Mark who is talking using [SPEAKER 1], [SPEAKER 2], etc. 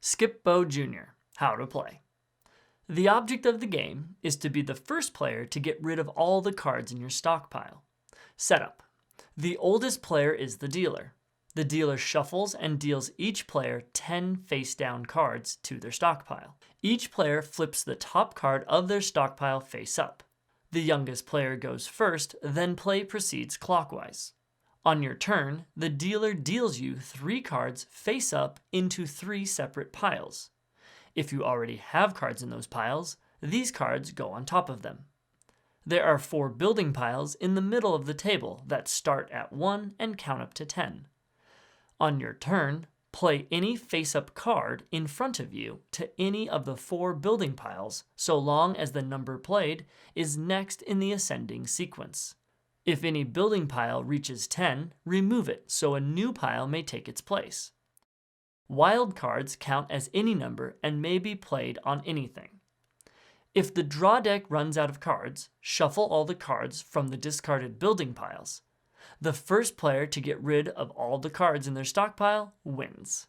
[SPEAKER 1] Skip Bo Jr. How to play. The object of the game is to be the first player to get rid of all the cards in your stockpile. Setup. The oldest player is the dealer. The dealer shuffles and deals each player 10 face-down cards to their stockpile. Each player flips the top card of their stockpile face up. The youngest player goes first, then play proceeds clockwise. On your turn, the dealer deals you 3 cards face up into 3 separate piles. If you already have cards in those piles, these cards go on top of them. There are 4 building piles in the middle of the table that start at 1 and count up to 10. On your turn, play any face-up card in front of you to any of the 4 building piles so long as the number played is next in the ascending sequence. If any building pile reaches 10, remove it so a new pile may take its place. Wild cards count as any number and may be played on anything. If the draw deck runs out of cards, shuffle all the cards from the discarded building piles. The first player to get rid of all the cards in their stockpile wins.